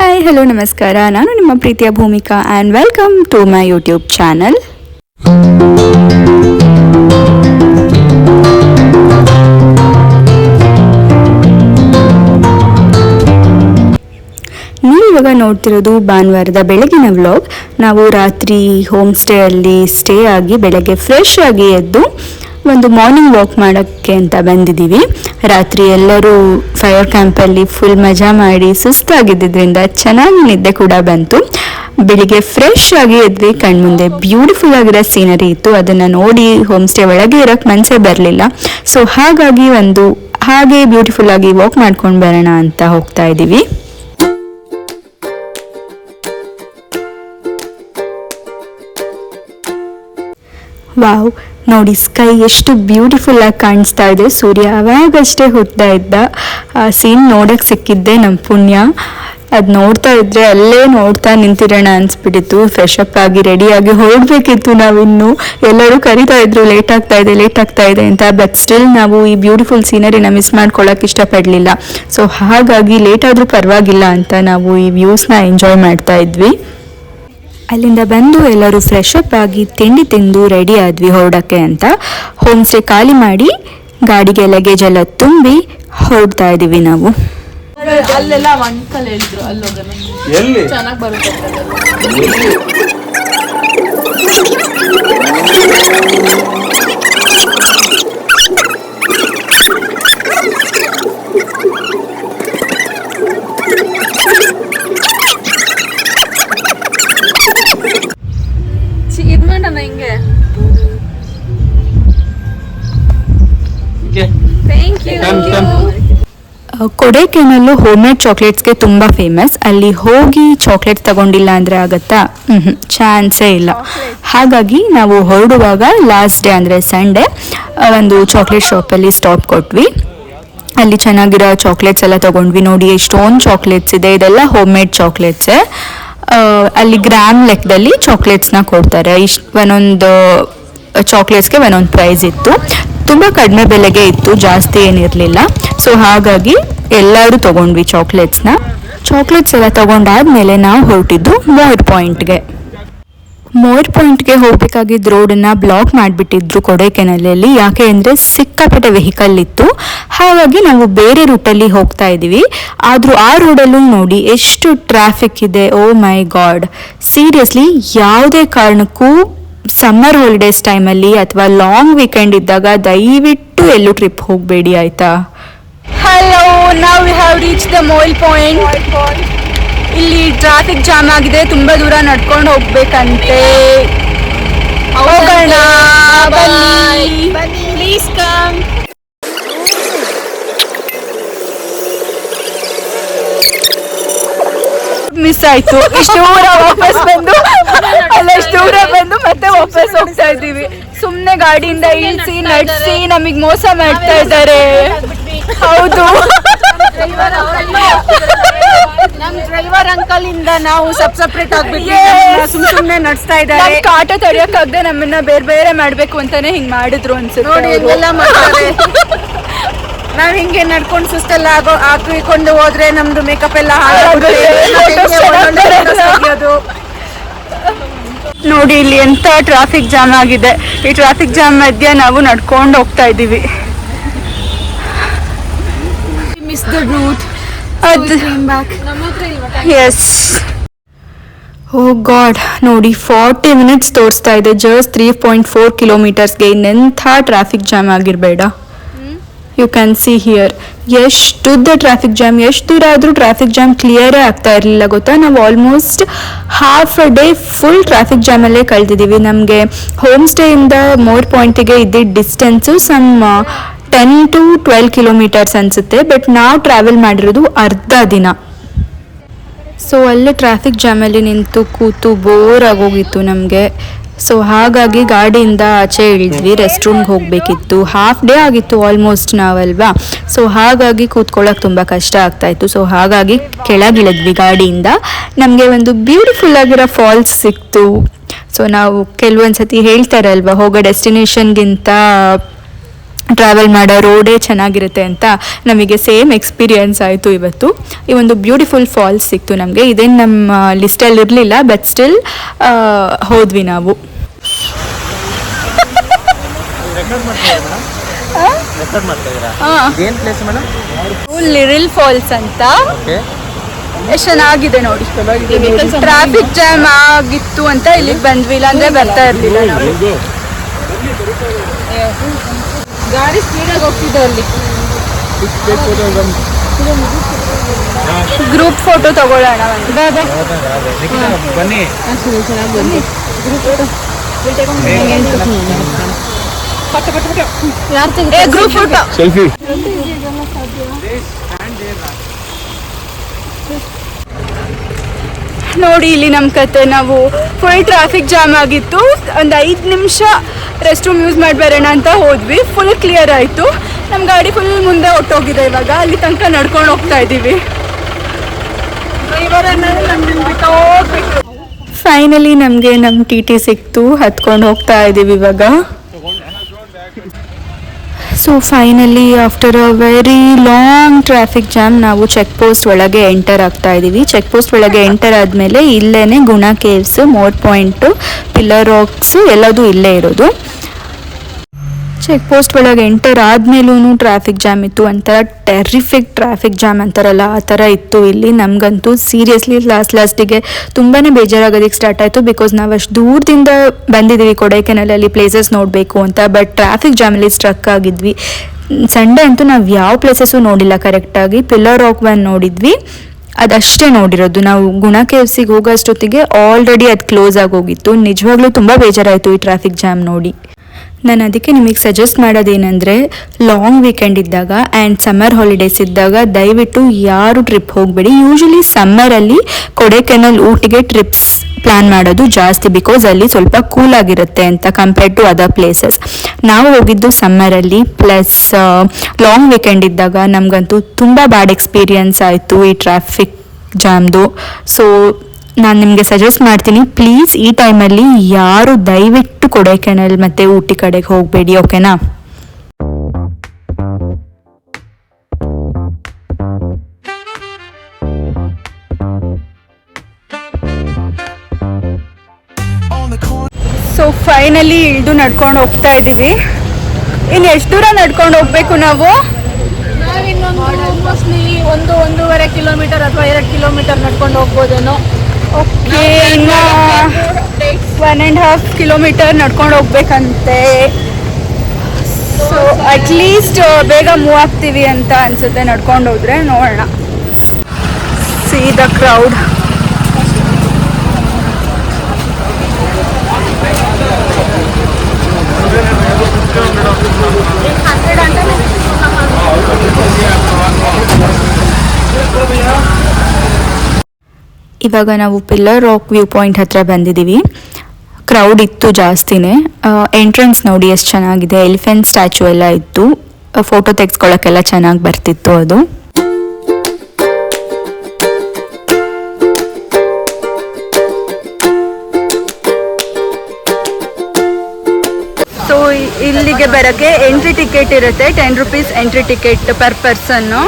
Hi hello ನಮಸ್ಕಾರ, ನಾನು ನಿಮ್ಮ ಪ್ರೀತಿಯ Bhoomika and welcome to my YouTube channel. ನೀವು ಇವಾಗ ನೋಡ್ತಿರೋದು ಭಾನುವಾರದ ಬೆಳಗಿನ ವ್ಲಾಗ್. ನಾವು ರಾತ್ರಿ ಹೋಮ್ ಸ್ಟೇಯಲ್ಲಿ ಸ್ಟೇ ಆಗಿ ಬೆಳಗ್ಗೆ ಫ್ರೆಶ್ ಆಗಿ ಎದ್ದು ಒಂದು ಮಾರ್ನಿಂಗ್ ವಾಕ್ ಮಾಡೋಕ್ಕೆ ಅಂತ ಬಂದಿದ್ದೀವಿ. ರಾತ್ರಿ ಎಲ್ಲರೂ ಫೈರ್ ಕ್ಯಾಂಪಲ್ಲಿ ಫುಲ್ ಮಜಾ ಮಾಡಿ ಸುಸ್ತಾಗಿದ್ದರಿಂದ ಚೆನ್ನಾಗಿ ನಿದ್ದೆ ಕೂಡ ಬಂತು. ಬೆಳಿಗ್ಗೆ ಫ್ರೆಶ್ ಆಗಿ ಎದ್ವಿ, ಕಣ್ಮುಂದೆ ಬ್ಯೂಟಿಫುಲ್ ಆಗಿರೋ ಸೀನರಿ ಇತ್ತು. ಅದನ್ನು ನೋಡಿ ಹೋಮ್ ಸ್ಟೇ ಒಳಗೆ ಇರೋಕ್ಕೆ ಮನಸ್ಸೇ ಬರಲಿಲ್ಲ. ಸೊ ಹಾಗಾಗಿ ಹಾಗೆ ಬ್ಯೂಟಿಫುಲ್ ಆಗಿ ವಾಕ್ ಮಾಡ್ಕೊಂಡು ಬರೋಣ ಅಂತ ಹೋಗ್ತಾ ಇದ್ದೀವಿ. ವಾವ್, ನೋಡಿ ಸ್ಕೈ ಎಷ್ಟು ಬ್ಯೂಟಿಫುಲ್ ಆಗಿ ಕಾಣಿಸ್ತಾ ಇದೆ. ಸೂರ್ಯ ಅವಾಗಷ್ಟೇ ಹುಟ್ತಾ ಇದ್ದ. ಆ ಸೀನ್ ನೋಡಕ್ಕೆ ಸಿಕ್ಕಿದ್ದೆ ನಮ್ಮ ಪುಣ್ಯ. ಅದು ನೋಡ್ತಾ ಇದ್ರೆ ಅಲ್ಲೇ ನೋಡ್ತಾ ನಿಂತಿರೋಣ ಅನ್ಸ್ಬಿಟ್ಟಿತ್ತು. ಫ್ರೆಶ್ ಅಪ್ ಆಗಿ ರೆಡಿಯಾಗಿ ಹೊರಡಬೇಕಿತ್ತು. ನಾವಿನ್ನು ಎಲ್ಲರೂ ಕರಿತಾ ಇದ್ರು ಲೇಟ್ ಆಗ್ತಾ ಇದೆ ಅಂತ. ಬಟ್ ಸ್ಟಿಲ್ ನಾವು ಈ ಬ್ಯೂಟಿಫುಲ್ ಸೀನರಿನ ಮಿಸ್ ಮಾಡ್ಕೊಳ್ಳೋಕೆ ಇಷ್ಟಪಡಲಿಲ್ಲ. ಸೊ ಹಾಗಾಗಿ ಲೇಟ್ ಆದರೂ ಪರವಾಗಿಲ್ಲ ಅಂತ ನಾವು ಈ ವ್ಯೂಸ್ನ ಎಂಜಾಯ್ ಮಾಡ್ತಾ ಇದ್ವಿ. ಅಲ್ಲಿಂದ ಬಂದು ಎಲ್ಲರೂ ಫ್ರೆಶ್ ಅಪ್ ಆಗಿ ತಿಂಡಿ ತಿಂದು ರೆಡಿ ಆದ್ವಿ ಹೊರಡಕ್ಕೆ ಅಂತ. ಹೋಮ್ ಸ್ಟೇ ಖಾಲಿ ಮಾಡಿ ಗಾಡಿಗೆ ಲಗೇಜ್ ಎಲ್ಲ ತುಂಬಿ ಹೊರಡ್ತಾ ಇದೀವಿ ನಾವು. ಅಲ್ಲೆಲ್ಲ ಅಂಕಲ್ ಹೇಳಿದ್ರು ಅಲ್ಲೋಗ ಚೆನ್ನಾಗಿ ಬರುತ್ತೆ. ಹಿಂಗೆ ಕೊಡೈಕೆನಾಲ್ ಹೋಮ್ ಮೇಡ್ ಚಾಕ್ಲೇಟ್ಸ್ಗೆ ತುಂಬ ಫೇಮಸ್. ಅಲ್ಲಿ ಹೋಗಿ ಚಾಕ್ಲೇಟ್ಸ್ ತಗೊಂಡಿಲ್ಲ ಅಂದರೆ ಆಗತ್ತಾ? ಚಾನ್ಸೇ ಇಲ್ಲ. ಹಾಗಾಗಿ ನಾವು ಹೊರಡುವಾಗ ಲಾಸ್ಟ್ ಡೇ ಅಂದರೆ ಸಂಡೇ ಒಂದು ಚಾಕ್ಲೇಟ್ ಶಾಪಲ್ಲಿ ಸ್ಟಾಪ್ ಕೊಟ್ವಿ. ಅಲ್ಲಿ ಚೆನ್ನಾಗಿರೋ ಚಾಕ್ಲೇಟ್ಸ್ ಎಲ್ಲ ತೊಗೊಂಡ್ವಿ. ನೋಡಿ ಎಷ್ಟೊಂದು ಚಾಕ್ಲೇಟ್ಸ್ ಇದೆ. ಇದೆಲ್ಲ ಹೋಮ್ ಮೇಡ್ ಚಾಕ್ಲೇಟ್ಸೇ. ಅಲ್ಲಿ ಗ್ರಾಮ್ ಲೆಕ್ಕದಲ್ಲಿ ಚಾಕ್ಲೇಟ್ಸ್ನ ಕೊಡ್ತಾರೆ. ಒಂದೊಂದು ಚಾಕ್ಲೇಟ್ಸ್ಗೆ ಒಂದೊಂದು ಪ್ರೈಸ್ ಇತ್ತು. ತುಂಬ ಕಡಿಮೆ ಬೆಲೆಗೆ ಇತ್ತು, ಜಾಸ್ತಿ ಏನಿರಲಿಲ್ಲ. ಸೊ ಹಾಗಾಗಿ ಎಲ್ಲರೂ ತೊಗೊಂಡ್ವಿ ಚಾಕ್ಲೇಟ್ಸ್ನ. ಚಾಕ್ಲೇಟ್ಸ್ ಎಲ್ಲ ತೊಗೊಂಡಾದ್ಮೇಲೆ ನಾವು ಹೊರಟಿದ್ದು ಮೋರ್ ಪಾಯಿಂಟ್ಗೆ ಹೋಗಬೇಕಾಗಿದ್ದ ರೋಡನ್ನು ಬ್ಲಾಕ್ ಮಾಡಿಬಿಟ್ಟಿದ್ರು ಕೊಡೈಕೆನಾಲಲ್ಲಿ. ಯಾಕೆ ಅಂದರೆ ಸಿಕ್ಕಾಪಟ್ಟೆ ವೆಹಿಕಲ್ ಇತ್ತು. ಹಾಗಾಗಿ ನಾವು ಬೇರೆ ರೂಟಲ್ಲಿ ಹೋಗ್ತಾ ಇದ್ದೀವಿ. ಆದರೂ ಆ ರೋಡಲ್ಲೂ ನೋಡಿ ಎಷ್ಟು ಟ್ರಾಫಿಕ್ ಇದೆ. ಓ ಮೈ ಗಾಡ್, ಸೀರಿಯಸ್ಲಿ ಯಾವುದೇ ಕಾರಣಕ್ಕೂ ಸಮ್ಮರ್ ಹಾಲಿಡೇಸ್ ಟೈಮಲ್ಲಿ ಅಥವಾ ಲಾಂಗ್ ವೀಕೆಂಡ್ ಇದ್ದಾಗ ದಯವಿಟ್ಟು ಎಲ್ಲೂ ಟ್ರಿಪ್ ಹೋಗಬೇಡಿ, ಆಯಿತಾ? ಹಲೋ, ನಾವು we have reach the mole point. ಇಲ್ಲಿ ಟ್ರಾಫಿಕ್ ಜಾಮ್ ಆಗಿದೆ, ತುಂಬಾ ದೂರ ನಡ್ಕೊಂಡು ಹೋಗ್ಬೇಕಂತೆ. ಹೋಗೋಣ, ಬನ್ನಿ, ಪ್ಲೀಸ್ ಕಮ್. ಮಿಸ್ ಆಯ್ತು. ಇಷ್ಟು ದೂರ ವಾಪಸ್ ಬಂದು ಮತ್ತೆ ವಾಪಸ್ ಹೋಗ್ತಾ ಇದ್ದೀವಿ. ಸುಮ್ಮನೆ ಗಾಡಿಯಿಂದ ಇಳಿಸಿ ನಡೆಸಿ ನಮಗೆ ಮೋಸ ಮಾಡ್ತಾ ಇದ್ದಾರೆ. ಹೌದು, ನಮ್ ಡ್ರೈವರ್ ಅಂಕಲ್ ಇಂದ ನಾವು ಸಪ್ರೇಟ್ ಆಗ್ಬಿಟ್ಟು ಸುಮ್ಮನೆ ನಡೆಸ್ತಾ ಇದ್ದಾರೆ. ಆಟೋ ತಡೆಯಕ್ಕಾಗದೆ ನಮ್ಮನ್ನ ಬೇರೆ ಮಾಡ್ಬೇಕು ಅಂತಾನೆ ಹಿಂಗ್ ಮಾಡಿದ್ರು ಅನ್ಸುತ್ತೆ. ನೋಡಿ ಹಿಂಗೆಲ್ಲ ಮಾಡ್ತಾರೆ. ನಾವ್ ಹಿಂಗೆ ನಡ್ಕೊಂಡು ಸುಸ್ತೆಲ್ಲ ಹಾಕಿಕೊಂಡು ಹೋದ್ರೆ ನಮ್ದು ಮೇಕಪ್ ಎಲ್ಲ ನೋಡಿ ಇಲ್ಲಿ ಎಂತ ಟ್ರಾಫಿಕ್ ಜಾಮ್ ಆಗಿದೆ. ಈ ಟ್ರಾಫಿಕ್ ಜಾಮ್ ಮಧ್ಯೆ ನಾವು ನಡ್ಕೊಂಡು ಹೋಗ್ತಾ ಇದ್ದೀವಿ. Miss the route. Yes, oh God, ನೋಡಿ 40 ಮಿನಿಟ್ಸ್ ತೋರಿಸ್ತಾ ಇದೆ ಜಸ್ಟ್ 3.4 ಕಿಲೋಮೀಟರ್ಸ್ಗೆ. ಇನ್ನೆಂಥ ಟ್ರಾಫಿಕ್ ಜಾಮ್ ಆಗಿರಬೇಡ. ಯು ಕ್ಯಾನ್ ಸಿ ಹಿಯರ್ ಎಷ್ಟುದ್ದ ಟ್ರಾಫಿಕ್ ಜಾಮ್. ಎಷ್ಟು ದೂರ ಆದರೂ ಟ್ರಾಫಿಕ್ ಜಾಮ್ ಕ್ಲಿಯರೇ ಆಗ್ತಾ ಇರಲಿಲ್ಲ, ಗೊತ್ತಾ? ನಾವು almost half a day full traffic ಜಾಮಲ್ಲೇ ಕಳೆದಿದ್ದೀವಿ. ನಮಗೆ ಹೋಮ್ ಸ್ಟೇಯಿಂದ ಮೋರ್ ಪಾಯಿಂಟಿಗೆ ಇದ್ದಿದ್ದ ಡಿಸ್ಟೆನ್ಸು 10 to 12 ಕಿಲೋಮೀಟರ್ಸ್ ಅನಿಸುತ್ತೆ. ಬಟ್ ನಾವು ಟ್ರಾವೆಲ್ ಮಾಡಿರೋದು ಅರ್ಧ ದಿನ. ಸೊ ಅಲ್ಲೇ ಟ್ರಾಫಿಕ್ ಜಾಮಲ್ಲಿ ನಿಂತು ಕೂತು ಬೋರ್ ಆಗೋಗಿತ್ತು ನಮಗೆ. ಸೊ ಹಾಗಾಗಿ ಗಾಡಿಯಿಂದ ಆಚೆ ಇಳಿದ್ವಿ. ರೆಸ್ಟ್ ರೂಮ್ಗೆ ಹೋಗಬೇಕಿತ್ತು. ಹಾಫ್ ಡೇ ಆಗಿತ್ತು ಆಲ್ಮೋಸ್ಟ್ ನಾವಲ್ವಾ. ಸೊ ಹಾಗಾಗಿ ಕೂತ್ಕೊಳ್ಳೋಕೆ ತುಂಬ ಕಷ್ಟ ಆಗ್ತಾಯಿತ್ತು. ಸೊ ಹಾಗಾಗಿ ಕೆಳಗಿಳಿದ್ವಿ ಗಾಡಿಯಿಂದ. ನಮಗೆ ಒಂದು ಬ್ಯೂಟಿಫುಲ್ ಆಗಿರೋ ಫಾಲ್ಸ್ ಸಿಕ್ತು. ಸೊ ನಾವು ಕೆಲವೊಂದು ಸತಿ ಹೇಳ್ತಾರಲ್ವ, ಹೋಗೋ ಡೆಸ್ಟಿನೇಷನ್ಗಿಂತ ಟ್ರಾವೆಲ್ ಮಾಡೋ ರೋಡೇ ಚೆನ್ನಾಗಿರುತ್ತೆ ಅಂತ ನಮಗೆ ಸೇಮ್ ಎಕ್ಸ್ಪೀರಿಯನ್ಸ್ ಆಯಿತು ಇವತ್ತು. ಈ ಒಂದು ಬ್ಯೂಟಿಫುಲ್ ಫಾಲ್ಸ್ ಸಿಕ್ತು ನಮಗೆ. ಇದೇನು ನಮ್ಮ ಲಿಸ್ಟಲ್ಲಿ ಇರಲಿಲ್ಲ, ಬಟ್ ಸ್ಟಿಲ್ ಹೋದ್ವಿ ನಾವು. ಲಿರಿಲ್ ಫಾಲ್ಸ್ ಅಂತ ಎಷ್ಟು ಚೆನ್ನಾಗಿದೆ ನೋಡಿ. ಟ್ರಾಫಿಕ್ ಜಾಮ್ ಆಗಿತ್ತು ಅಂತ ಇಲ್ಲಿಗೆ ಬಂದ್ವಿ, ಇಲ್ಲಾಂದ್ರೆ ಬರ್ತಾ ಇರ್ಲಿಲ್ಲ ನಾವು. ಗಾಡಿ ಸ್ಪೀಡಾಗಿ ಹೋಗ್ತಿದ್ದೆ ಅಲ್ಲಿ. ಗ್ರೂಪ್ ಫೋಟೋ ತಗೊಳ್ಳೋಣ ಬನ್ನಿ. Group photo selfie. ನೋಡಿ ಇಲ್ಲಿ ನಮ್ಮ ಕತೆ. ನಾವು ಫುಲ್ ಟ್ರಾಫಿಕ್ ಜಾಮ್ ಆಗಿತ್ತು, ಒಂದು 5 ನಿಮಿಷ ರೆಸ್ಟ್ ರೂಮ್ ಯೂಸ್ ಮಾಡಿ ಬರೋಣ ಅಂತ ಹೋದ್ವಿ. ಫುಲ್ ಕ್ಲಿಯರ್ ಆಯಿತು. ನಮ್ಮ ಗಾಡಿ ಫುಲ್ ಮುಂದೆ ಹೊಟ್ಟೋಗಿದೆ. ಇವಾಗ ಅಲ್ಲಿ ತನಕ ನಡ್ಕೊಂಡು ಹೋಗ್ತಾ ಇದ್ದೀವಿ. ಫೈನಲಿ ನಮಗೆ ನಮ್ಮ TT ಸಿಕ್ತು, ಹತ್ಕೊಂಡು ಹೋಗ್ತಾ ಇದ್ದೀವಿ ಇವಾಗ. So finally after a very long traffic jam ನಾವು ಚೆಕ್ ಪೋಸ್ಟ್ ಒಳಗೆ ಎಂಟರ್ ಆಗ್ತಾ ಇದ್ದೀವಿ. ಚೆಕ್ ಪೋಸ್ಟ್ ಒಳಗೆ ಎಂಟರ್ ಆದಮೇಲೆ ಇಲ್ಲೇ ಗುಣ caves, more point, pillar rocks ಎಲ್ಲದೂ ಇಲ್ಲೇ ಇರೋದು. ಚೆಕ್ ಪೋಸ್ಟ್ ಒಳಗೆ ಎಂಟರ್ ಆದಮೇಲೂ ಟ್ರಾಫಿಕ್ ಜಾಮ್ ಇತ್ತು. ಒಂಥರ ಟೆರಿಫಿಕ್ ಟ್ರಾಫಿಕ್ ಜಾಮ್ ಅಂತಾರಲ್ಲ ಆ ಥರ ಇತ್ತು ಇಲ್ಲಿ. ನಮಗಂತೂ ಸೀರಿಯಸ್ಲಿ ಲಾಸ್ಟಿಗೆ ತುಂಬಾ ಬೇಜಾರಾಗೋದಕ್ಕೆ ಸ್ಟಾರ್ಟ್ ಆಯಿತು. ಬಿಕಾಸ್ ನಾವು ಅಷ್ಟು ದೂರದಿಂದ ಬಂದಿದ್ದೀವಿ ಕೊಡೈಕೆನಾಲಲ್ಲಿ ಪ್ಲೇಸಸ್ ನೋಡಬೇಕು ಅಂತ, ಬಟ್ ಟ್ರಾಫಿಕ್ ಜಾಮಲ್ಲಿ ಸ್ಟ್ರಕ್ ಆಗಿದ್ವಿ. ಸಂಡೇ ಅಂತೂ ನಾವು ಯಾವ ಪ್ಲೇಸಸ್ಸು ನೋಡಿಲ್ಲ ಕರೆಕ್ಟಾಗಿ. ಪಿಲ್ಲರ್ ರಾಕ್ ಒನ್ ನೋಡಿದ್ವಿ, ಅದಷ್ಟೇ ನೋಡಿರೋದು. ನಾವು ಗುಣ ಕೇವ್ಸಿಗೆ ಹೋಗೋಷ್ಟೊತ್ತಿಗೆ ಆಲ್ರೆಡಿ ಅದು ಕ್ಲೋಸ್ ಆಗೋಗಿತ್ತು. ನಿಜವಾಗ್ಲೂ ತುಂಬ ಬೇಜಾರಾಯಿತು ಈ ಟ್ರಾಫಿಕ್ ಜಾಮ್ ನೋಡಿ. ನಾನು ಅದಕ್ಕೆ ನಿಮಗೆ ಸಜೆಸ್ಟ್ ಮಾಡೋದೇನೆಂದರೆ, ಲಾಂಗ್ ವೀಕೆಂಡ್ ಇದ್ದಾಗ ಆ್ಯಂಡ್ ಸಮ್ಮರ್ ಹಾಲಿಡೇಸ್ ಇದ್ದಾಗ ದಯವಿಟ್ಟು ಯಾರು ಟ್ರಿಪ್ ಹೋಗಬೇಡಿ. ಯೂಶಲಿ ಸಮ್ಮರಲ್ಲಿ ಕೊಡೈಕೆನಾಲ್, ಊಟಿಗೆ ಟ್ರಿಪ್ಸ್ ಪ್ಲ್ಯಾನ್ ಮಾಡೋದು ಜಾಸ್ತಿ, ಬಿಕಾಸ್ ಅಲ್ಲಿ ಸ್ವಲ್ಪ ಕೂಲ್ ಆಗಿರುತ್ತೆ ಅಂತ ಕಂಪೇರ್ಡ್ ಟು ಅದರ್ ಪ್ಲೇಸಸ್. ನಾವು ಹೋಗಿದ್ದು ಸಮ್ಮರಲ್ಲಿ, ಪ್ಲಸ್ ಲಾಂಗ್ ವೀಕೆಂಡ್ ಇದ್ದಾಗ ನಮಗಂತೂ ತುಂಬ ಬ್ಯಾಡ್ ಎಕ್ಸ್ಪೀರಿಯನ್ಸ್ ಆಯಿತು ಈ ಟ್ರಾಫಿಕ್ ಜಾಮ್ದು. ಸೊ ನಾನು ನಿಮಗೆ ಸಜೆಸ್ಟ್ ಮಾಡ್ತೀನಿ, ಪ್ಲೀಸ್ ಈ ಟೈಮಲ್ಲಿ ಯಾರು ದಯವಿಟ್ಟು ಕೊಡೈಕೆನಾಲ್ ಮತ್ತು ಊಟಿ ಕಡೆಗೆ ಹೋಗಬೇಡಿ, ಓಕೆನಾ? ಸೊ ಫೈನಲಿ ಇಳಿದು ನಡ್ಕೊಂಡು ಹೋಗ್ತಾ ಇದ್ದೀವಿ. ಇನ್ನು ಎಷ್ಟು ದೂರ ನಡ್ಕೊಂಡು ಹೋಗ್ಬೇಕು ನಾವು? ನಾವಿನ್ನೊಂದು ಮೋಸ್ಟ್ಲಿ 1-1.5 ಕಿಲೋಮೀಟರ್ ಅಥವಾ 2 ಕಿಲೋಮೀಟರ್ ನಡ್ಕೊಂಡು ಹೋಗ್ಬೋದೇನೋ. ಓಕೆ, ಇನ್ನು 1.5 ಕಿಲೋಮೀಟರ್ ನಡ್ಕೊಂಡು ಹೋಗ್ಬೇಕಂತೆ. ಸೊ ಅಟ್ಲೀಸ್ಟ್ ಬೇಗ ಮೂವ್ ಆಗ್ತೀವಿ ಅಂತ ಅನ್ಸುತ್ತೆ ನಡ್ಕೊಂಡು ಹೋದ್ರೆ. ನೋಡೋಣ. C the crowd. ಇವಾಗ ನಾವು ಪಿಲ್ಲರ್ ರಾಕ್ ವ್ಯೂ ಪಾಯಿಂಟ್ ಹತ್ರ ಬಂದಿದ್ದೀವಿ. ಕ್ರೌಡ್ ಇತ್ತು ಜಾಸ್ತಿನೇ. ಎಂಟ್ರೆನ್ಸ್ ನೋಡಿ ಎಷ್ಟು ಚೆನ್ನಾಗಿದೆ. ಎಲಿಫೆಂಟ್ ಸ್ಟ್ಯಾಚು ಎಲ್ಲ ಇತ್ತು. ಫೋಟೋ ತೆಗೆಸ್ಕೊಳ್ಳೋಕ್ಕೆಲ್ಲ ಚೆನ್ನಾಗಿ ಬರ್ತಿತ್ತು ಅದು. ಸೊ ಇಲ್ಲಿಗೆ ಬರೋಕ್ಕೆ ಎಂಟ್ರಿ ಟಿಕೆಟ್ ಇರುತ್ತೆ. 10 rupees entry ticket per person.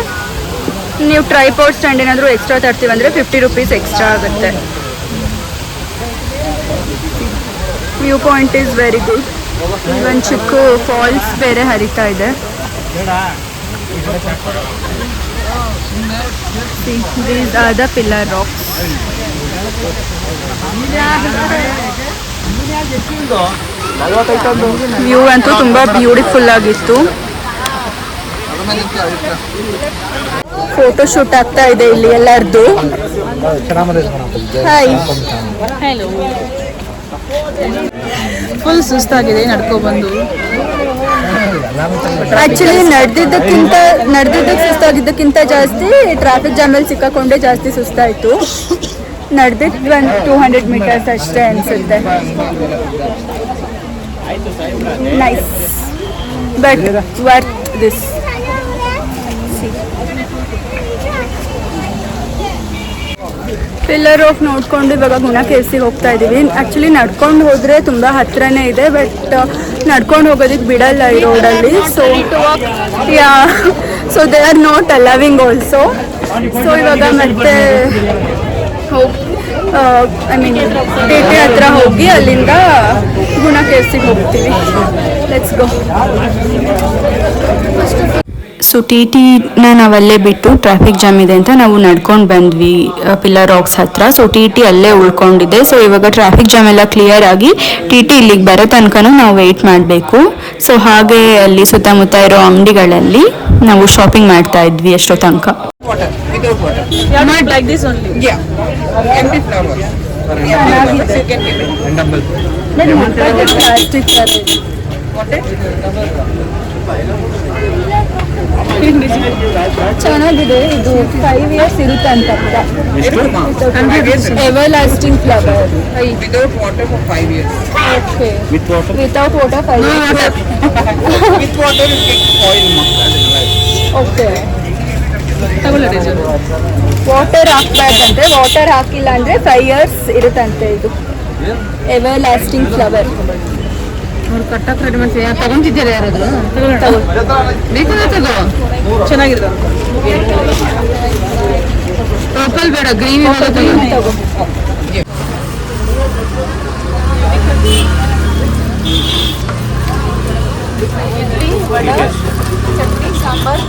ನೀವು ಟ್ರೈಪಾಡ್ ಸ್ಟ್ಯಾಂಡ್ ಏನಾದರೂ ಎಕ್ಸ್ಟ್ರಾ ತರ್ತೀವಂದರೆ 50 rupees ಎಕ್ಸ್ಟ್ರಾ ಆಗುತ್ತೆ. View point is very good. ಒಂದು ಚಿಕ್ಕ ಫಾಲ್ಸ್ ಬೇರೆ ಹರಿತಾ ಇದೆ. These are the pillar rocks. View ಅಂತೂ ತುಂಬ ಬ್ಯೂಟಿಫುಲ್ ಆಗಿತ್ತು. ಫೋಟೋ ಶೂಟ್ ಆಗ್ತಾ ಇದೆ ಇಲ್ಲಿ ಎಲ್ಲರದ್ದು. ಹಾಯ್. ಫುಲ್ ಸುಸ್ತಾಗಿದೆ ನಡ್ಕೊಬಂದು. ಆಕ್ಚುಲಿ ನಡೆದಿದ್ದಕ್ಕೆ ಸುಸ್ತಾಗಿದ್ದಕ್ಕಿಂತ ಜಾಸ್ತಿ ಟ್ರಾಫಿಕ್ ಜಾಮಲ್ಲಿ ಸಿಕ್ಕಾಕೊಂಡೆ ಜಾಸ್ತಿ ಸುಸ್ತಾಯಿತು. ನಡೆದಿದ್ದು ಒಂದು 200 meters ಅಷ್ಟೇ ಅನಿಸುತ್ತೆ. Nice, but worth this. Pillar rock ನೋಡಿಕೊಂಡು ಇವಾಗ ಗುಣ ಕೇವ್ಸಿಗೆ ಹೋಗ್ತಾ ಇದ್ದೀವಿ. ಆ್ಯಕ್ಚುಲಿ ನಡ್ಕೊಂಡು ಹೋದರೆ ತುಂಬ ಹತ್ರನೇ ಇದೆ, ಬಟ್ ನಡ್ಕೊಂಡು ಹೋಗೋದಕ್ಕೆ ಬಿಡಲ್ಲ ಈ ರೋಡಲ್ಲಿ. So they are not allowing also. So ಇವಾಗ ಮತ್ತೆ ಐ ಮೀನ್ ಪೇಟೆ ಹತ್ರ ಹೋಗಿ ಅಲ್ಲಿಂದ ಗುಣ ಕೇವ್ಸಿಗೆ ಹೋಗ್ತೀವಿ. Let's go. ಸೊ ಟಿ ಟಿನ ನಾವಲ್ಲೇ ಬಿಟ್ಟು ಟ್ರಾಫಿಕ್ ಜಾಮ್ ಇದೆ ಅಂತ ನಾವು ನಡ್ಕೊಂಡು ಬಂದ್ವಿ ಪಿಲ್ಲರ್ ರಾಕ್ಸ್ ಹತ್ರ. ಸೊ ಟಿ ಟಿ ಅಲ್ಲೇ ಉಳ್ಕೊಂಡಿದೆ. ಸೊ ಇವಾಗ ಟ್ರಾಫಿಕ್ ಜಾಮ್ ಎಲ್ಲ ಕ್ಲಿಯರ್ ಆಗಿ ಟಿ ಟಿ ಇಲ್ಲಿಗೆ ಬರೋ ತನಕನೂ ನಾವು ವೆಯ್ಟ್ ಮಾಡಬೇಕು. ಸೊ ಹಾಗೆ ಅಲ್ಲಿ ಸುತ್ತಮುತ್ತ ಇರೋ ಅಂಗಡಿಗಳಲ್ಲಿ ನಾವು ಶಾಪಿಂಗ್ ಮಾಡ್ತಾ ಇದ್ವಿ ಎಷ್ಟೋ ತನಕ. Water, without water. Not like this only. Yeah. Empty flowers. Yeah, you can keep it. And dumbbell. Water? ಚೆನ್ನಾಗಿದೆ ಇದು. 5 years ಇರುತ್ತೆ ಅಂತ. Ever lasting flower. Without water for 5 years. Okay. With water? Without water 5 years. With water you get oil. Okay. Water ಹಾಕ್ಬಾರ್ದಂತೆ. Water ಹಾಕಿಲ್ಲ ಅಂದ್ರೆ 5 years ಇರುತ್ತಂತೆ ಇದು. Ever lasting flower. ಅವ್ರು ಕಟ್ಟಕ್ಕೆ ರೆಡಿ ಮಾಡ್ತೀವಿ. ತಗೊಂತಿದ್ದೀರಾ ಯಾರಾದ್ರು? ಬೇಕಾದ್ರೆ ತಗೋ. ಚೆನ್ನಾಗಿದೆ. ಪರ್ಪಲ್ ಬೇಡ, ಗ್ರೀನ್ ತಗೋ. ಸಾಂಬಾರ್.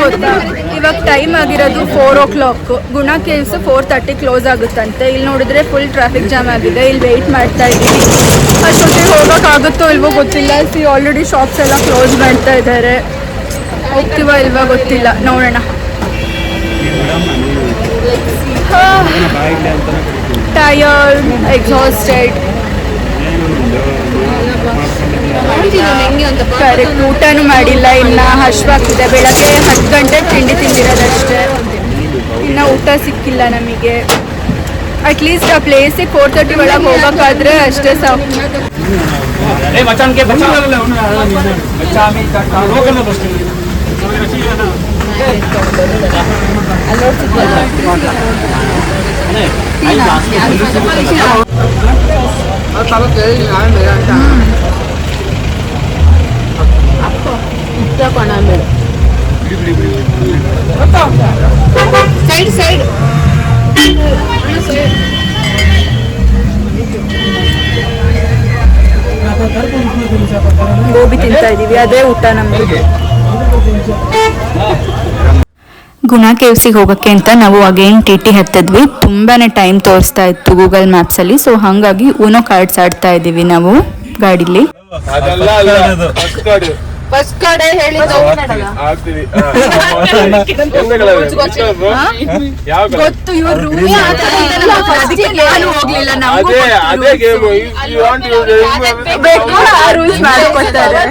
ಗೊತ್ತಾ ಇವಾಗ ಟೈಮ್ ಆಗಿರೋದು 4 o'clock. ಗುಣ ಕೇವ್ಸ್ 4:30 ಕ್ಲೋಸ್ ಆಗುತ್ತಂತೆ. ಇಲ್ಲಿ ನೋಡಿದ್ರೆ ಫುಲ್ ಟ್ರಾಫಿಕ್ ಜಾಮ್ ಆಗಿದೆ. ಇಲ್ಲಿ ವೆಯ್ಟ್ ಮಾಡ್ತಾ ಇದ್ದೀವಿ. ಅಷ್ಟೊತ್ತಿಗೆ ಹೋಗೋಕ್ಕಾಗುತ್ತೋ ಇಲ್ವೋ ಗೊತ್ತಿಲ್ಲ. ಆಲ್ರೆಡಿ ಶಾಪ್ಸ್ ಎಲ್ಲ ಕ್ಲೋಸ್ ಮಾಡ್ತಾ ಇದ್ದಾರೆ. ಹೋಗ್ತೀವೋ ಇಲ್ವೋ ಗೊತ್ತಿಲ್ಲ, ನೋಡೋಣ. Tired, exhausted. ಕರೆಕ್ಟ್. ಊಟನೂ ಮಾಡಿಲ್ಲ ಇನ್ನು. ಹಶ್ವಾಗ್ತಿದೆ. ಬೆಳಗ್ಗೆ 10 ಗಂಟೆ ತಿಂಡಿ ತಿಂದಿರೋದಷ್ಟೇ. ಇನ್ನು ಊಟ ಸಿಕ್ಕಿಲ್ಲ ನಮಗೆ. ಅಟ್ಲೀಸ್ಟ್ ಆ ಪ್ಲೇಸಿಗೆ 4:30 ಒಳಗೆ ಹೋಗೋಕ್ಕಾದ್ರೆ ಅಷ್ಟೇ ಸಾಕು. ಸೈಡ್ ಸೈಡ್ ಗೋಬಿ ತಿಂತಾ ಇದೀವಿ. ಅದೇ ಊಟ ನಮಗೆ. ಗುಣ ಕೇವ್ಸಿಗೆ ಹೋಗೋಕ್ಕೆ ಅಂತ ನಾವು ಅಗೇನ್ ಟಿ ಟಿ ಹತ್ತಿದ್ವಿ. ತುಂಬಾ ಟೈಮ್ ತೋರಿಸ್ತಾ ಇತ್ತು ಗೂಗಲ್ ಮ್ಯಾಪ್ಸಲ್ಲಿ. ಸೊ ಹಾಗಾಗಿ ಊನೋ ಕಾರ್ಡ್ಸ್ ಆಡ್ತಾ ಇದ್ದೀವಿ ನಾವು ಗಾಡೀಲಿ. ಫಸ್ಟ್ ಕಡೆ ಹೇಳಿದ್ದು ಗೊತ್ತು ಇವರು ರೂಲ್ಸ್ ಮಾಡ್ಕೊತಾರೆ.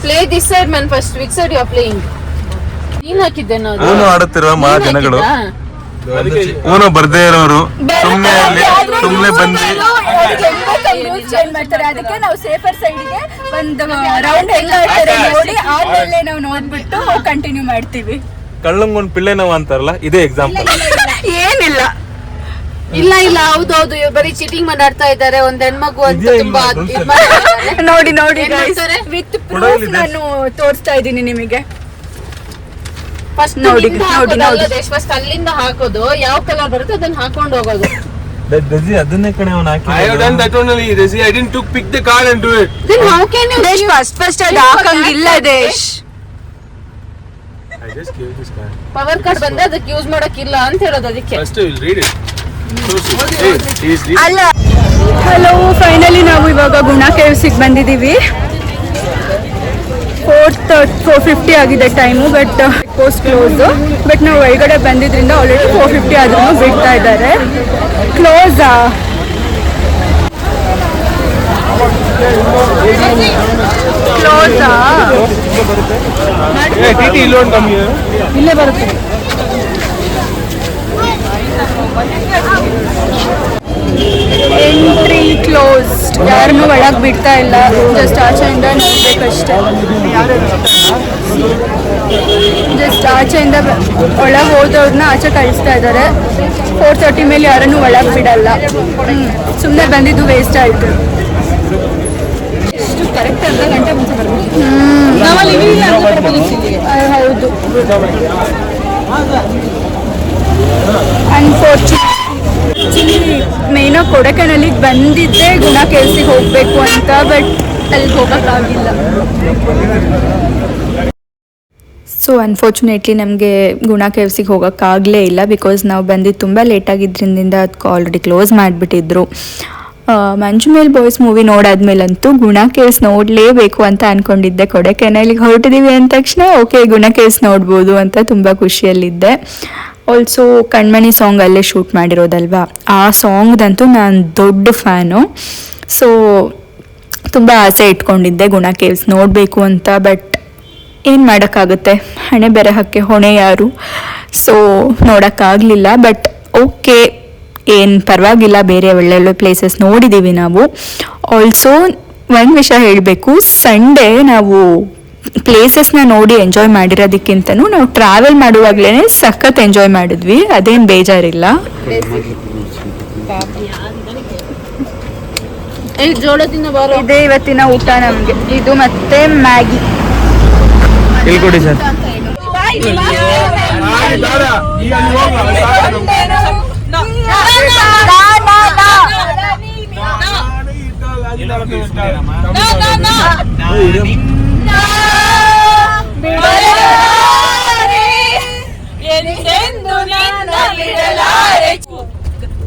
Play this side man. First which side you are playing? ನೀನ್ ಹಾಕಿದ್ದೆ. ಊನು ಆಡುತ್ತಿರುವ ಜನಗಳು ಊನು ಬರ್ದೇ ಇರೋರು ಸುಮ್ಮನೆ ಬಂದು ಅದಕ್ಕೆ ನಾವು ಸೇಫರ್ ಸೈಡ್ಗೆ ಒಂದು ರೌಂಡ್ ಹೆಂಗ್ ಆಡ್ತಾರೆ ನೋಡಿ ಆದ್ಮೇಲೆ ನಾವು ನೋಡ್ಬಿಟ್ಟು ಕಂಟಿನ್ಯೂ ಮಾಡ್ತೀವಿ. ಕಳ್ಳಂಗೊಂದು ಪಿಳ್ಳೆ ನೋವು ಅಂತಾರಲ್ಲ, ಇದೇ ಎಕ್ಸಾಂಪಲ್. ಏನಿಲ್ಲ. ಇಲ್ಲ ಇಲ್ಲ, ಹೌದೌದು, ಬರೀ ಚೀಟಿಂಗ್ ಮಾಡಾಡ್ತಾ ಇದ್ದಾರೆ. ಒಂದ್ ಹೆಣ್ಮಗು ಅಂತ ತುಂಬಾ ನೋಡಿ ನೋಡಿ ವಿತ್ ಪ್ರೂಫ್ ನಾನು ತೋರಿಸ್ತಾ ಇದ್ದೀನಿ ನಿಮಗೆ. ಫಸ್ಟ್ ನೋಡಿ ನೋಡಿ ನೋಡಿ ಫಸ್ಟ್ ಅಲ್ಲಿಂದ ಹಾಕೋದು. ಯಾವ ಕಲರ್ ಬರುತ್ತೆ ಅದನ್ನ ಹಾಕೊಂಡು ಹೋಗೋದು. ಅದನ್ನೇ ಕಡೆ ಅವನು ಹಾಕಿ. I have done that only, Desi. I didn't pick the card and do it. Then how can you ದೇಶ್ ಫಸ್ಟ್ ಅದು ಹಾಕಂಗಿಲ್ಲ ದೇಶ್. I just gave this card. Power card ಬಂದ್ರೆ ಅದಕ್ಕೆ ಯೂಸ್ ಮಾಡಕ್ಕಿಲ್ಲ ಅಂತ ಹೇಳೋದು. ಅದಕ್ಕೆ First we'll read it. So see. Hey, he's reading. ಅಲ್ಲ. Hello, finally ನಾವು ಇವಾಗ ಗುಣ ಕೇವ್ಸಿಗೆ ಬಂದಿದ್ದೀವಿ. 4:50 ಆಗಿದೆ time. But coast close. But ನಾವು ಒಳಗಡೆ ಬಂದಿದ್ರಿಂದ ಆಲ್ರೆಡಿ 4:50 ಆದ್ರೂ ಬಿಡ್ತಾ ಇದ್ದಾರೆ. ಕ್ಲೋಸಾ? ಕ್ಲೋಸಾ? Hey, TT, you won't come here. ಇಲ್ಲೇ ಬರುತ್ತೆ. ಎಂಟ್ರಿ ಕ್ಲೋಸ್ಡ್, ಯಾರನ್ನೂ ಒಳಗೆ ಬಿಡ್ತಾ ಇಲ್ಲ, ಜಸ್ಟ್ ಆಚೆಯಿಂದ ನೋಡ್ಬೇಕಷ್ಟೇ. ಜಸ್ಟ್ ಆಚೆಯಿಂದ ಒಳಗೆ ಹೋದವ್ರನ್ನ ಆಚೆ ಕಳಿಸ್ತಾ ಇದ್ದಾರೆ. 4:30 ಮೇಲೆ ಯಾರನ್ನೂ ಒಳಗೆ ಬಿಡಲ್ಲ. ಸುಮ್ಮನೆ ಬಂದಿದ್ದು ವೇಸ್ಟ್ ಆಯಿತು. ಕರೆಕ್ಟ್ ಅರ್ಧ ಗಂಟೆ ಮುಂಚೆ ಹೌದು. ಅನ್ಫಾರ್ಚುನೇಟ್ಲಿ ಮೇಯ್ನ ಕೊಡಕನಲ್ಲಿಗೆ ಬಂದಿದ್ದೆ ಗುಣ ಕೆಲ್ಸಿಗೆ ಹೋಗಬೇಕು ಅಂತ, ಬಟ್ ಅಲ್ಲಿಗೆ ಹೋಗೋಕ್ಕಾಗಿಲ್ಲ. ಸೊ ಅನ್ಫಾರ್ಚುನೇಟ್ಲಿ ನಮಗೆ ಗುಣ ಕೆವ್ಸಿಗೆ ಹೋಗೋಕ್ಕಾಗಲೇ ಇಲ್ಲ, ಬಿಕಾಸ್ ನಾವು ಬಂದಿದ್ದು ತುಂಬ ಲೇಟಾಗಿದ್ದರಿಂದ ಅದಕ್ಕೆ ಆಲ್ರೆಡಿ ಕ್ಲೋಸ್ ಮಾಡಿಬಿಟ್ಟಿದ್ರು. ಮಂಜು ಮೇಲ್ ಬಾಯ್ಸ್ ಮೂವಿ ನೋಡಾದ್ಮೇಲಂತೂ ಗುಣ ಕೇವ್ಸ್ ನೋಡಲೇಬೇಕು ಅಂತ ಅಂದ್ಕೊಂಡಿದ್ದೆ. ಕೊಡೈಕೆನಾಲಿಗೆ ಹೊರಟಿದ್ದೀವಿ ಅಂದ ತಕ್ಷಣ ಓಕೆ ಗುಣ ಕೇವ್ಸ್ ನೋಡ್ಬೋದು ಅಂತ ತುಂಬ ಖುಷಿಯಲ್ಲಿದ್ದೆ. ಆಲ್ಸೋ ಕಣ್ಮಣಿ ಸಾಂಗ್ ಅಲ್ಲೇ ಶೂಟ್ ಮಾಡಿರೋದಲ್ವಾ, ಆ ಸಾಂಗ್ದಂತೂ ನಾನು ದೊಡ್ಡ ಫ್ಯಾನು. ಸೊ ತುಂಬ ಆಸೆ ಇಟ್ಕೊಂಡಿದ್ದೆ ಗುಣ ಕೇವ್ಸ್ ನೋಡಬೇಕು ಅಂತ, ಬಟ್ ಏನು ಮಾಡೋಕ್ಕಾಗುತ್ತೆ, ಹಣೆ ಬೇರೆ ಹಾಕಿ ಹೊಣೆ ಯಾರು. ಸೊ ನೋಡೋಕ್ಕಾಗಲಿಲ್ಲ, ಬಟ್ ಓಕೆ ಏನು ಪರವಾಗಿಲ್ಲ, ಬೇರೆ ಒಳ್ಳೊಳ್ಳೆ ಪ್ಲೇಸಸ್ ನೋಡಿದ್ದೀವಿ ನಾವು. ಆಲ್ಸೋ ಒಂದು ವಿಷಯ ಹೇಳಬೇಕು, ಸಂಡೇ ನಾವು ಪ್ಲೇಸಸ್ನ ನೋಡಿ ಎಂಜಾಯ್ ಮಾಡಿರೋದಕ್ಕಿಂತನೂ ನಾವು ಟ್ರಾವೆಲ್ ಮಾಡುವಾಗಲೇ ಸಖತ್ ಎಂಜಾಯ್ ಮಾಡಿದ್ವಿ, ಅದೇನು ಬೇಜಾರಿಲ್ಲ. ಇದೇ ಇವತ್ತಿನ ಊಟ ನಮಗೆ, ಇದು ಮತ್ತೆ ಮ್ಯಾಗಿ. ಹೇಳ್ಕೊಡಿ ಸರ್.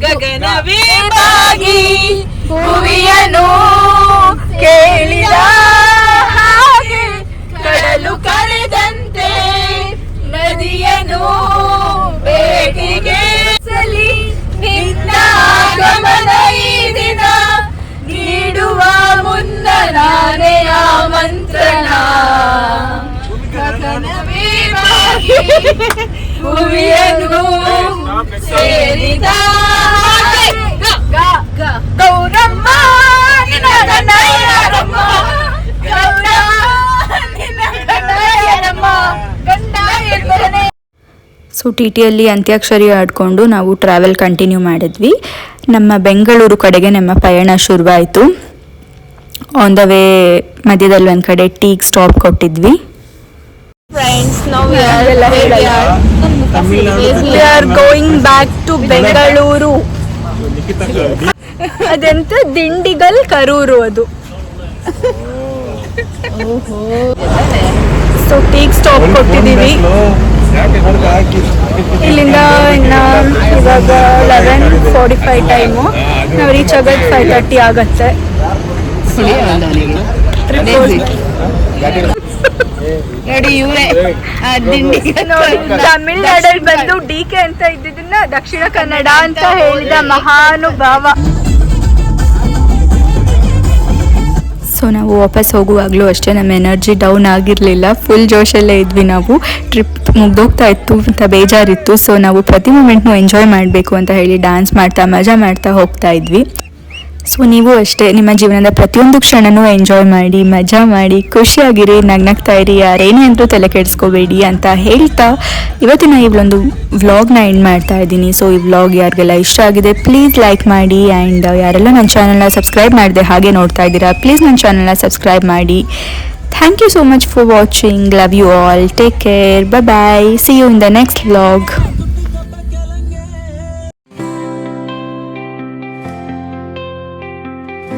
ಗಗನವೇ ಬಾಗಿ ಭುವಿಯನು ಕೇಳಿದ ಹಾಗೆ, ಕಡಲು ಕಳೆದಂತೆ ನದಿಯನು ಬೇಟಿಗೆ ಸಲಿ, ನಿನ್ನ ಆಗಮನ ಈ ದಿನ ನೀಡುವ ಮುನ್ನ ನಾನೇ ಆಮಂತ್ರಣ. ಗಗನವೇ ಬಾಗಿ ಭುವಿಯನು ಸೇರಿದ ಗೌರಮ್ಮ ನಿನ್ನ ಗಂಡ ಯಾರಮ್ಮ, ಸೊ ಟಿ ಟಿಯಲ್ಲಿ ಅಂತ್ಯಾಕ್ಷರಿ ಆಡಿಕೊಂಡು ನಾವು ಟ್ರಾವೆಲ್ ಕಂಟಿನ್ಯೂ ಮಾಡಿದ್ವಿ. ನಮ್ಮ ಬೆಂಗಳೂರು ಕಡೆಗೆ ನಮ್ಮ ಪಯಣ ಶುರುವಾಯಿತು. ಆನ್ ದ ವೇ ಮಧ್ಯದಲ್ಲಿ ಒಂದು ಕಡೆ ಟೀಗೆ ಸ್ಟಾಪ್ ಕೊಟ್ಟಿದ್ವಿ. We are going back to Bengaluru. ಅದೆಂತ ದಿಂಡಿಗಲ್ ಕರೂರು ಅದು. ಸೊ ಟೀಗೆ ಸ್ಟಾಪ್ ಕೊಟ್ಟಿದ್ದೀವಿ. ಇಲ್ಲಿಂದ ಇನ್ನು ಇವಾಗ 11:45 ಟೈಮು, ನಾವು ರೀಚ್ ಆಗೋದು 5:30 ಆಗತ್ತೆ. ತಮಿಳ್ನಾಡಲ್ಲಿ ಬಂದು DK ಅಂತ ಇದ್ದಿದ್ದನ್ನ ದಕ್ಷಿಣ ಕನ್ನಡ ಅಂತ ಹೇಳಿದ ಮಹಾನುಭಾವ. ಸೊ ನಾವು ವಾಪಸ್ ಹೋಗುವಾಗಲೂ ಅಷ್ಟೇ ನಮ್ಮ ಎನರ್ಜಿ ಡೌನ್ ಆಗಿರಲಿಲ್ಲ, ಫುಲ್ ಜೋಶಲ್ಲೇ ಇದ್ವಿ ನಾವು. ಟ್ರಿಪ್ ಮುಗ್ದೋಗ್ತಾ ಇತ್ತು ಅಂತ ಬೇಜಾರಿತ್ತು. ಸೊ ನಾವು ಪ್ರತಿ ಮೂಮೆಂಟ್ನು ಎಂಜಾಯ್ ಮಾಡಬೇಕು ಅಂತ ಹೇಳಿ ಡ್ಯಾನ್ಸ್ ಮಾಡ್ತಾ ಮಜಾ ಮಾಡ್ತಾ ಹೋಗ್ತಾ ಇದ್ವಿ. ಸೊ ನೀವು ಅಷ್ಟೇ ನಿಮ್ಮ ಜೀವನದ ಪ್ರತಿಯೊಂದು ಕ್ಷಣನೂ ಎಂಜಾಯ್ ಮಾಡಿ, ಮಜಾ ಮಾಡಿ, ಖುಷಿಯಾಗಿರಿ, ನಗ್ನಗ್ತಾ ಇರಿ, ಯಾರೇನೇ ಅಂದರೂ ತಲೆ ಕೆಡಿಸ್ಕೋಬೇಡಿ ಅಂತ ಹೇಳ್ತಾ ಇವತ್ತಿನ ಈ ಒಂದು ವ್ಲಾಗ್ನ ಎಂಡ್ ಮಾಡ್ತಾ ಇದ್ದೀನಿ. ಸೊ ಈ ವ್ಲಾಗ್ ಯಾರಿಗೆಲ್ಲ ಇಷ್ಟ ಆಗಿದೆ ಪ್ಲೀಸ್ ಲೈಕ್ ಮಾಡಿ, ಆ್ಯಂಡ್ ಯಾರೆಲ್ಲ ನನ್ನ ಚಾನಲ್ನ ಸಬ್ಸ್ಕ್ರೈಬ್ ಮಾಡಿದೆ ಹಾಗೆ ನೋಡ್ತಾ ಇದ್ದೀರಾ ಪ್ಲೀಸ್ ನನ್ನ ಚಾನಲ್ನ ಸಬ್ಸ್ಕ್ರೈಬ್ ಮಾಡಿ. Thank you so much for watching. Love you all. Take care. Bye bye. See you in the next vlog.